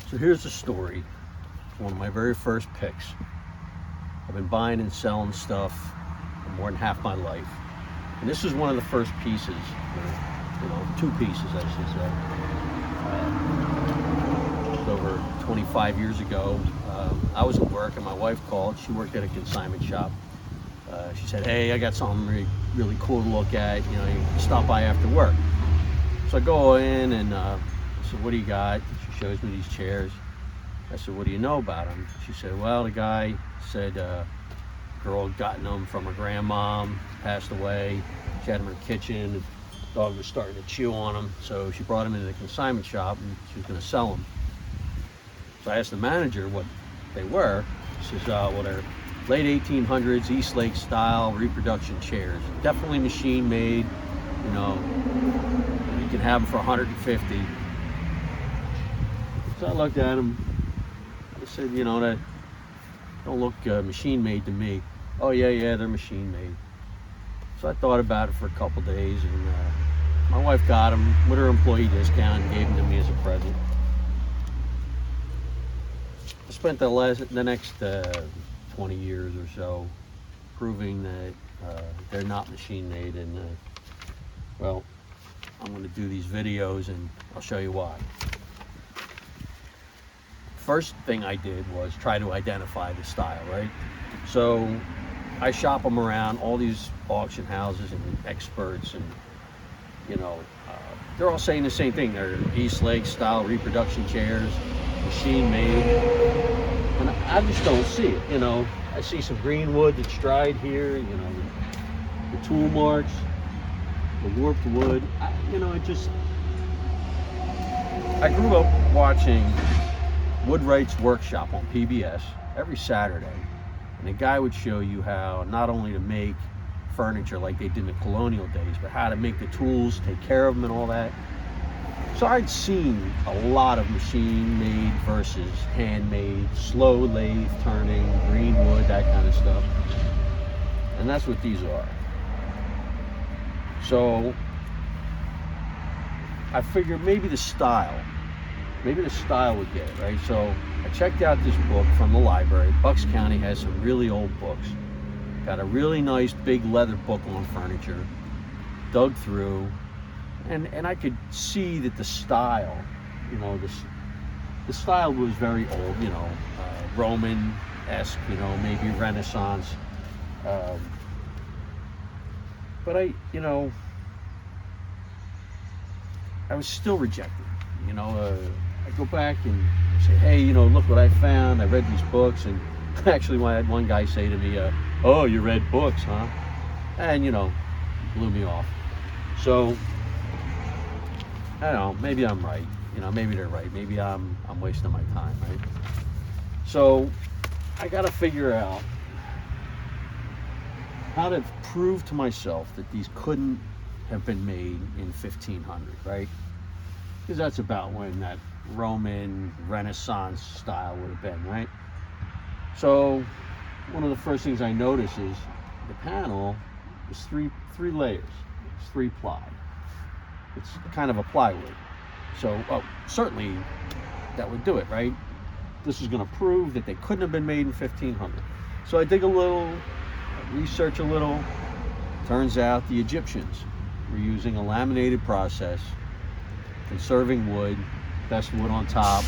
So here's the story. One of my very first picks. I've been buying and selling stuff for more than half my life. And this is one of the first pieces, two pieces I should say. It was over 25 years ago. I was at work and my wife called. She worked at a consignment shop. She said, hey, I got something really cool to look at. You can stop by after work. So I go in and I said, what do you got? She shows me these chairs. I said, what do you know about them? She said, well, the guy said girl had gotten them from her grandmom, passed away. She had them in her kitchen. The dog was starting to chew on them. So she brought them into the consignment shop and she was going to sell them. So I asked the manager what they were. She says, well, they're late 1800s East Lake style reproduction chairs. Definitely machine made, you can have them for 150. So I looked at them. I said, that don't look machine made to me. Oh yeah, they're machine made. So I thought about it for a couple days, and my wife got them with her employee discount and gave them to me as a present. I spent the next 20 years or so proving that they're not machine made, and well, I'm going to do these videos and I'll show you why. First thing I did was try to identify the style, right? So I shop them around all these auction houses and experts, and they're all saying the same thing. They're East Lake style reproduction chairs, machine made, and I just don't see it. I see some green wood that's dried here, the tool marks, the warped wood. I grew up watching Woodwright's Workshop on PBS every Saturday, and the guy would show you how not only to make furniture like they did in the colonial days, but how to make the tools, take care of them and all that. So I'd seen a lot of machine made versus handmade, slow lathe turning, green wood, that kind of stuff. And that's what these are. So I figured maybe the style would get it, right? So I checked out this book from the library. Bucks County has some really old books. Got a really nice big leather book on furniture. Dug through, and I could see that the style, the style was very old, Roman-esque, maybe Renaissance. But I was still rejected. I go back and say, hey, look what I found. I read these books, and actually I had one guy say to me, oh, you read books, huh? And, blew me off. So, I don't know, maybe I'm right. Maybe they're right. Maybe I'm wasting my time, right? So, I got to figure out how to prove to myself that these couldn't have been made in 1500, right? Because that's about when that Roman Renaissance style would have been, right? So one of the first things I notice is the panel is three layers. It's 3 ply. It's kind of a plywood. So certainly that would do it, right? This is going to prove that they couldn't have been made in 1500. So I dig a little, research a little. Turns out the Egyptians were using a laminated process, conserving wood, best wood on top.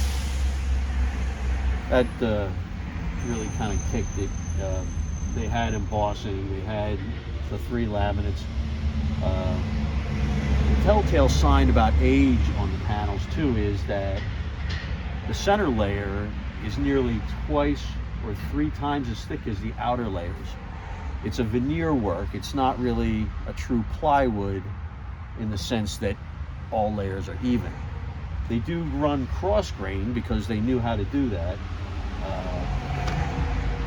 That really kind of kicked it. They had embossing, they had the 3 laminates. The telltale sign about age on the panels too is that the center layer is nearly twice or 3 times as thick as the outer layers. It's a veneer work. It's not really a true plywood in the sense that all layers are even. They do run cross grain because they knew how to do that.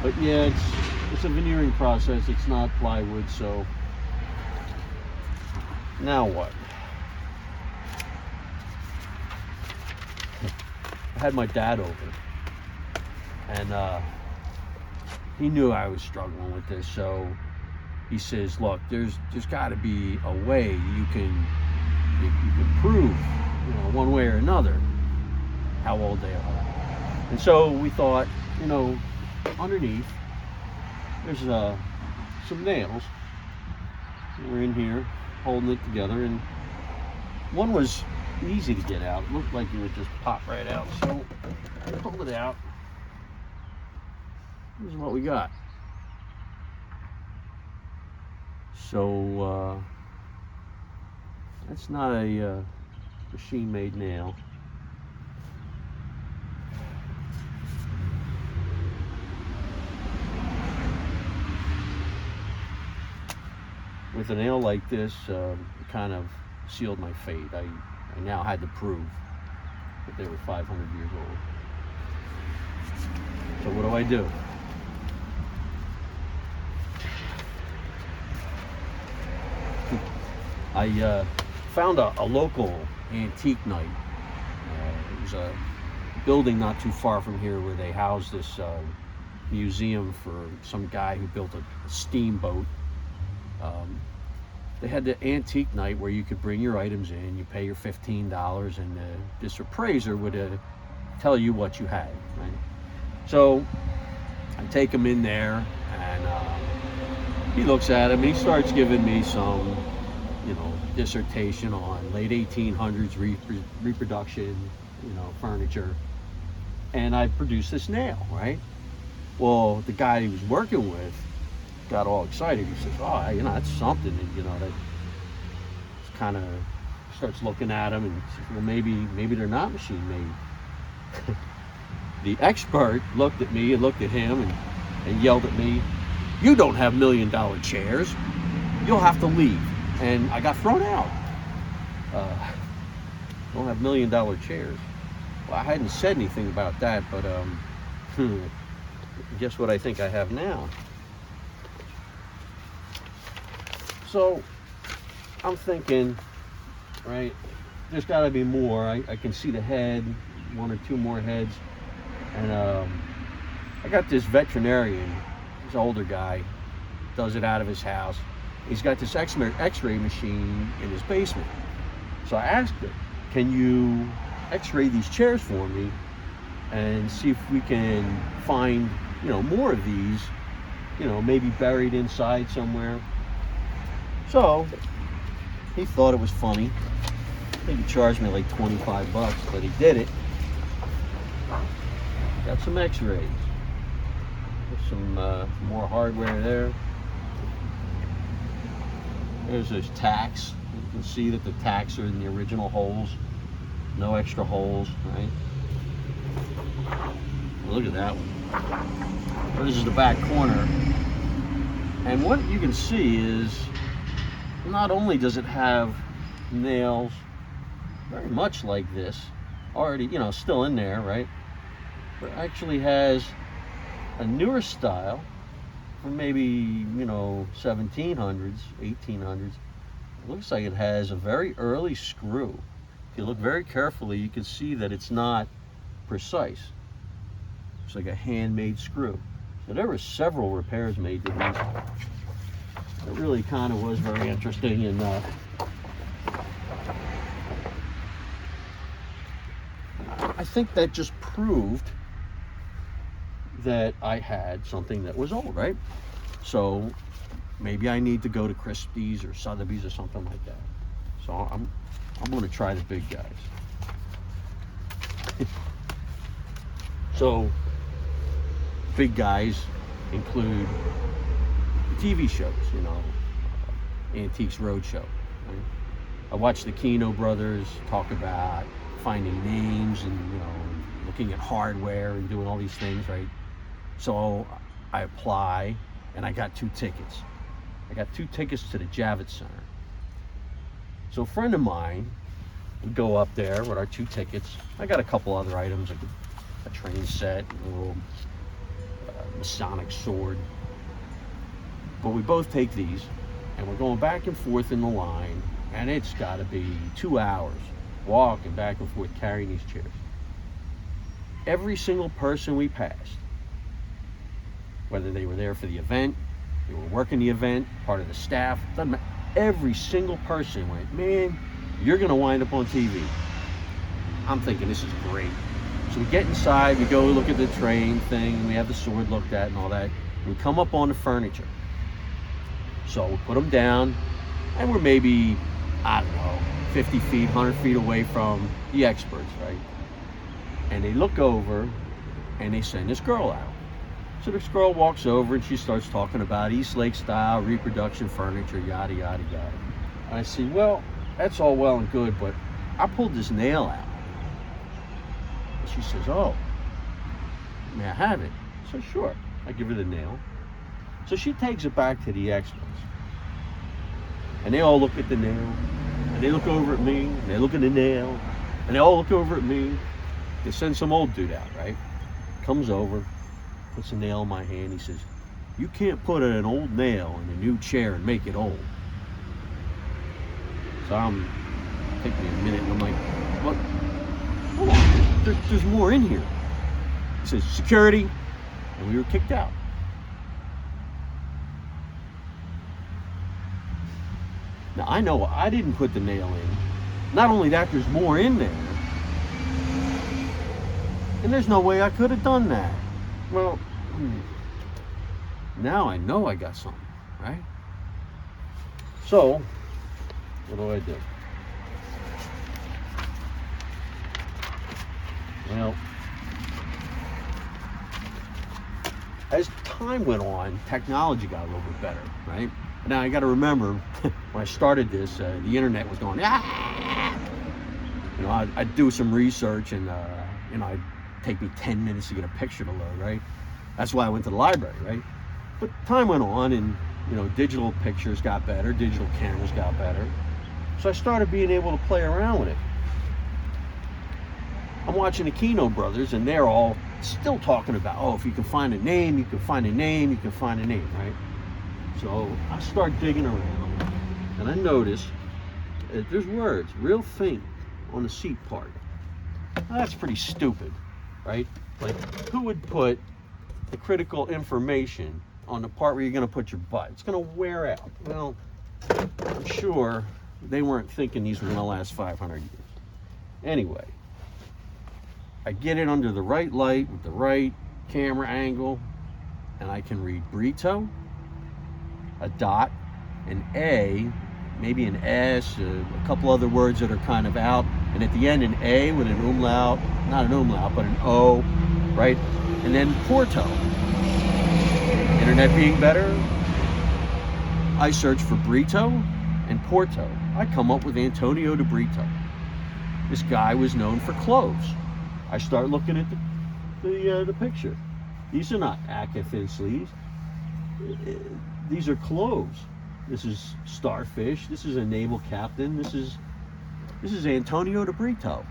But yeah, it's a veneering process. It's not plywood. So now what? I had my dad over, and he knew I was struggling with this. So he says, "Look, there's got to be a way you can prove, one way or another, how old they are." And so we thought, underneath there's some nails. We're in here holding it together, and one was easy to get out. It looked like it would just pop right out. So I pulled it out. This is what we got. So that's not a machine-made nail. With a nail like this, it kind of sealed my fate. I now had to prove that they were 500 years old. So what do I do? I found a local antique night. It was a building not too far from here where they housed this museum for some guy who built a steamboat. They had the antique night where you could bring your items in, you pay your $15, and this appraiser would tell you what you had, right? So I take him in there, and he looks at him, and he starts giving me some, dissertation on late 1800s reproduction, furniture. And I produced this nail, right? Well, the guy he was working with got all excited. He says, "Oh, that's something." And, that kind of starts looking at him and says, "Well, maybe they're not machine made." The expert looked at me and looked at him and yelled at me, "You don't have $1 million chairs. You'll have to leave." And I got thrown out. Don't have $1 million chairs. Well, I hadn't said anything about that, but guess what I think I have now? So I'm thinking, right, there's got to be more. I can see the head, one or two more heads. And I got this veterinarian, this older guy, does it out of his house. He's got this x-ray machine in his basement. So I asked him, "Can you x-ray these chairs for me and see if we can find, more of these, maybe buried inside somewhere?" So he thought it was funny. I think he charged me like $25, but he did it. Got some x-rays. There's some more hardware there. There's those tacks. You can see that the tacks are in the original holes. No extra holes, right? Look at that one. This is the back corner. And what you can see is, not only does it have nails very much like this, already, still in there, right? But it actually has a newer style from maybe, 1700s, 1800s. It looks like it has a very early screw. If you look very carefully, you can see that it's not precise. It's like a handmade screw. So there were several repairs made to these. It really kind of was very interesting, and I think that just proved that I had something that was old, right? So maybe I need to go to Christie's or Sotheby's or something like that. So I'm going to try the big guys. So big guys include TV shows, Antiques Roadshow. Right? I watched the Kino brothers talk about finding names and looking at hardware and doing all these things, right? So I apply, and I got 2 tickets. I got 2 tickets to the Javits Center. So a friend of mine would go up there with our 2 tickets. I got a couple other items, like a train set, a little Masonic sword. But we both take these, and we're going back and forth in the line, and it's got to be 2 hours walking back and forth carrying these chairs. Every single person we passed, whether they were there for the event, they were working the event, part of the staff, doesn't matter. Every single person went, "Man, you're going to wind up on TV." I'm thinking, this is great. So we get inside, we go look at the train thing, and we have the sword looked at and all that. We come up on the furniture. So we put them down, and we're maybe, I don't know, 50 feet, 100 feet away from the experts, right? And they look over, and they send this girl out. So this girl walks over, and she starts talking about East Lake style reproduction furniture, yada, yada, yada. And I say, well, that's all well and good, but I pulled this nail out. And she says, oh, may I have it? I said, sure. I give her the nail. So she takes it back to the experts. And they all look at the nail, and they look over at me, and they look at the nail, and they all look over at me. They send some old dude out, right? Comes over, puts a nail in my hand. He says, you can't put an old nail in a new chair and make it old. So take me a minute, and I'm like, what? Hold on, there's more in here. He says, security, and we were kicked out. Now, I know I didn't put the nail in. Not only that, there's more in there. And there's no way I could have done that. Well, now I know I got something, right? So, what do? Well, as time went on, technology got a little bit better, right? Now, I got to remember, when I started this, the internet was going, ah! You know, I'd do some research, and, you know, it'd take me 10 minutes to get a picture to load, right? That's why I went to the library, right? But time went on, and, you know, digital pictures got better, digital cameras got better. So I started being able to play around with it. I'm watching the Kino brothers, and they're all still talking about, oh, if you can find a name, you can find a name, you can find a name, right? So I start digging around, and I notice there's words real faint on the seat part. Now, that's pretty stupid, right? Like, who would put the critical information on the part where you're going to put your butt? It's going to wear out. Well, I'm sure they weren't thinking these were going to last 500 years. Anyway, I get it under the right light with the right camera angle, and I can read burrito, a dot, an A, maybe an S, a couple other words that are kind of out, and at the end an A with an umlaut, not an umlaut, but an O, right? And then Porto. Internet being better, I search for burrito and Porto. I come up with Antonio de Brito. This guy was known for cloves. I start looking at the picture. These are not Aca thin sleeves. These are cloves. This is starfish. This is a naval captain. This is Antonio de Brito.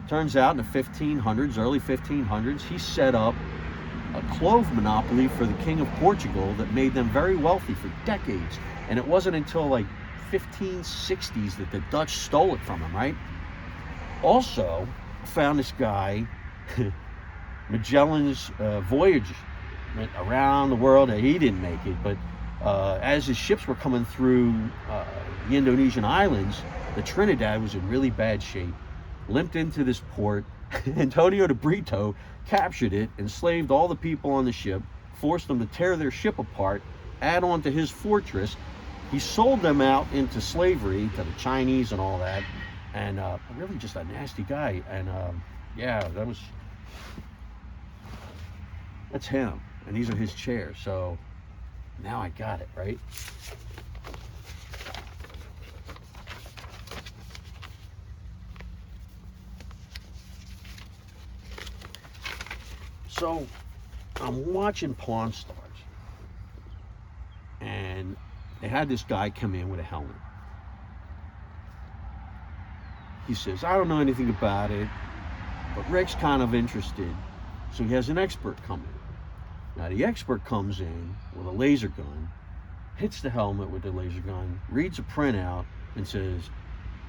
Turns out in the 1500s, early 1500s, he set up a clove monopoly for the King of Portugal that made them very wealthy for decades. And it wasn't until like 1560s that the Dutch stole it from him, right? Also, I found this guy, Magellan's voyage went around the world. He didn't make it, but as his ships were coming through the Indonesian islands, the Trinidad was in really bad shape. Limped into this port. Antonio de Brito captured it, enslaved all the people on the ship, forced them to tear their ship apart, add on to his fortress. He sold them out into slavery to the Chinese and all that, and really just a nasty guy. And yeah, that's him, and these are his chairs. So now I got it, right? So I'm watching Pawn Stars, and they had this guy come in with a helmet. He says, I don't know anything about it, but Rick's kind of interested. So he has an expert come in. Now the expert comes in with a laser gun, hits the helmet with the laser gun, reads a printout, and says,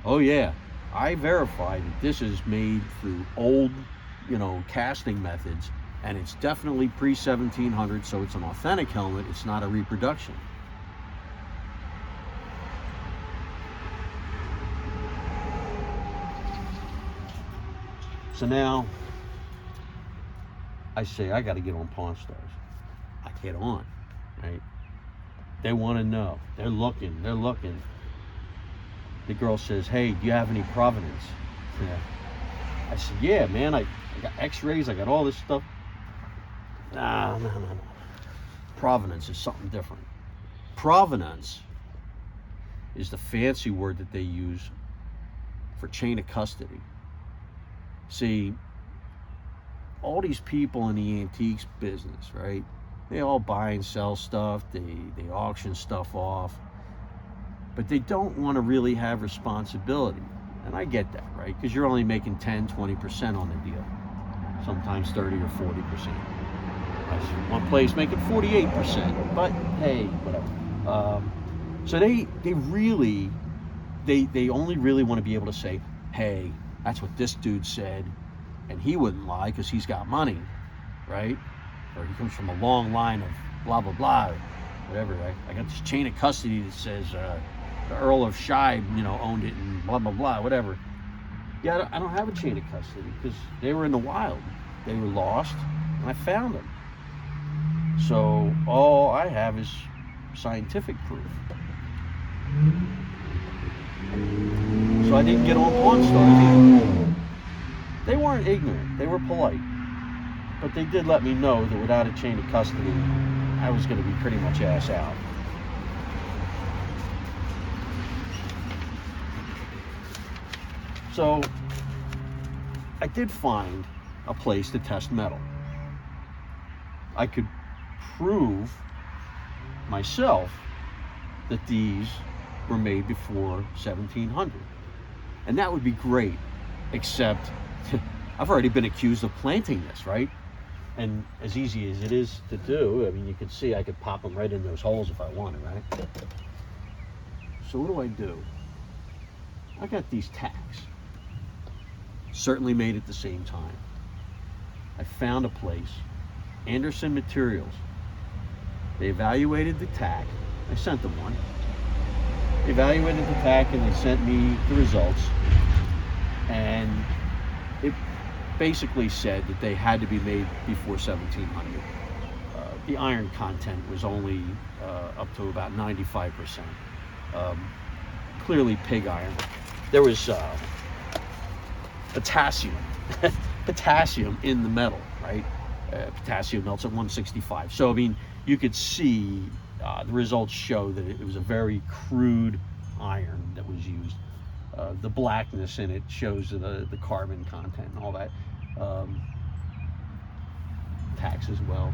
oh yeah, I verified that this is made through old, casting methods, and it's definitely pre-1700, so it's an authentic helmet, it's not a reproduction. So now I say, I got to get on Pawn Stars. I get on, right? They want to know. They're looking. The girl says, hey, do you have any provenance? Yeah. I said, yeah, man, I got x-rays, I got all this stuff. No. Provenance is something different. Provenance is the fancy word that they use for chain of custody. See, all these people in the antiques business, right? They all buy and sell stuff, they auction stuff off, but they don't want to really have responsibility. And I get that, right? Because you're only making 10, 20% on the deal. Sometimes 30 or 40%. I see one place making 48%, but hey, whatever. So they only really want to be able to say, hey, that's what this dude said, and he wouldn't lie because he's got money, right? Or he comes from a long line of blah, blah, blah, whatever. I got this chain of custody that says the Earl of Shibe, owned it and blah, blah, blah, whatever. Yeah, I don't have a chain of custody because they were in the wild. They were lost, and I found them. So all I have is scientific proof. So I didn't get on Pawn Stars either. They weren't ignorant. They were polite. But they did let me know that without a chain of custody, I was going to be pretty much ass out. So I did find a place to test metal. I could prove myself that these were made before 1700. And that would be great, except I've already been accused of planting this, right? And as easy as it is to do, I mean, you can see I could pop them right in those holes if I wanted, right? So what do? I got these tacks, certainly made at the same time. I found a place, Anderson Materials. They evaluated the tack. I sent them one. They evaluated the tack and they sent me the results. And it basically said that they had to be made before 1700. The iron content was only up to about 95%. Clearly pig iron. There was potassium in the metal, right? Potassium melts at 165. So, I mean, you could see the results show that it was a very crude iron that was used. The blackness in it shows the carbon content and all that. Tax as well.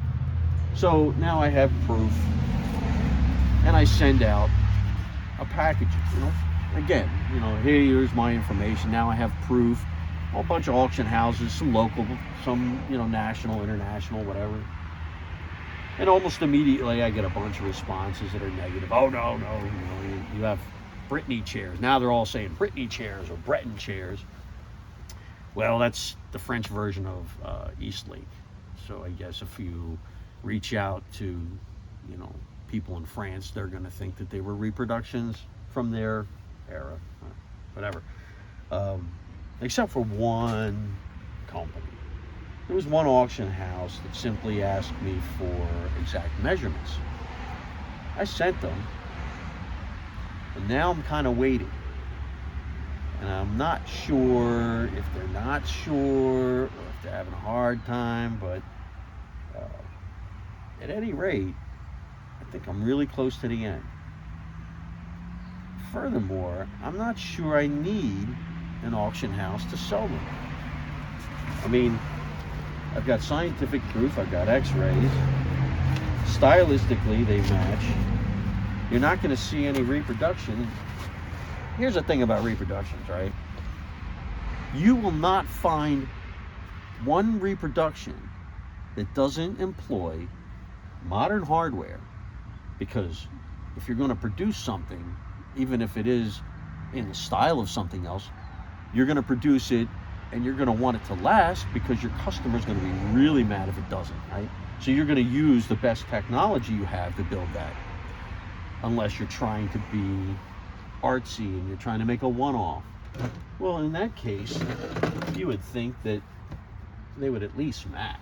So now I have proof, and I send out a package. Again, here's my information. Now I have proof. A whole bunch of auction houses, some local, some national, international, whatever. And almost immediately I get a bunch of responses that are negative. Oh no, you have Brittany chairs. Now they're all saying Brittany chairs or Breton chairs. Well, that's the French version of Eastlake. So I guess if you reach out to, people in France, they're going to think that they were reproductions from their era, whatever. Except for one company. There was one auction house that simply asked me for exact measurements. I sent them, and now I'm kind of waiting. And I'm not sure if they're not sure or if they're having a hard time, but at any rate, I think I'm really close to the end. Furthermore, I'm not sure I need an auction house to sell them. I mean, I've got scientific proof, I've got x-rays. Stylistically, they match. You're not going to see any reproduction. Here's the thing about reproductions, right? You will not find one reproduction that doesn't employ modern hardware, because if you're going to produce something, even if it is in the style of something else, you're going to produce it and you're going to want it to last, because your customer's going to be really mad if it doesn't, right? So you're going to use the best technology you have to build that, unless you're trying to be artsy and you're trying to make a one-off. Well, in that case, you would think that they would at least match.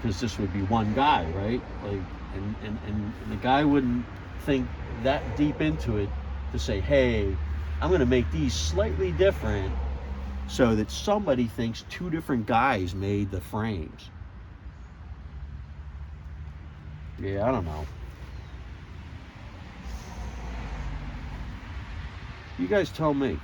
because this would be one guy, right? Like, and the guy wouldn't think that deep into it to say, hey, I'm going to make these slightly different so that somebody thinks two different guys made the frames. Yeah, I don't know. You guys tell me.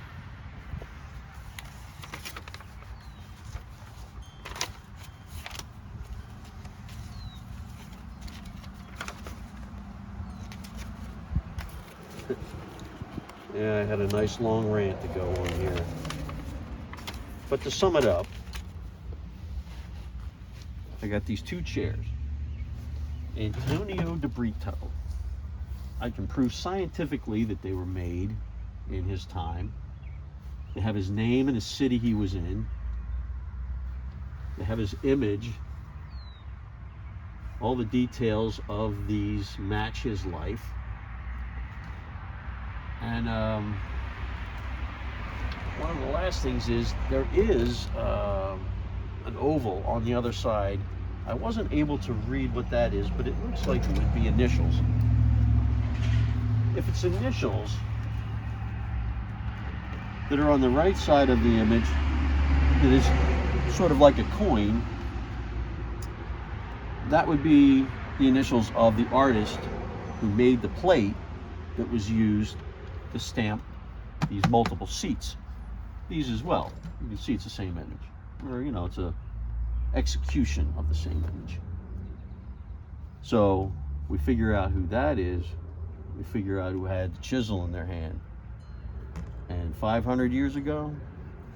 Yeah, I had a nice long rant to go on here. But to sum it up, I got these two chairs. Antonio de Brito. I can prove scientifically that they were made in his time. They have his name and the city he was in. They have his image. All the details of these match his life. And one of the last things is there is an oval on the other side. I wasn't able to read what that is, but it looks like it would be initials. If it's initials that are on the right side of the image, that is sort of like a coin, that would be the initials of the artist who made the plate that was used to stamp these multiple seats. These as well. You can see it's the same image. Or, you know, it's a execution of the same image. So we figure out who that is. We figure out who had the chisel in their hand. And 500 years ago,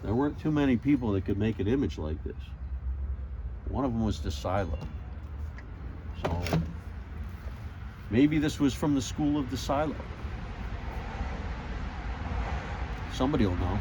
there weren't too many people that could make an image like this. One of them was de Silo. So maybe this was from the school of de Silo. Somebody will know.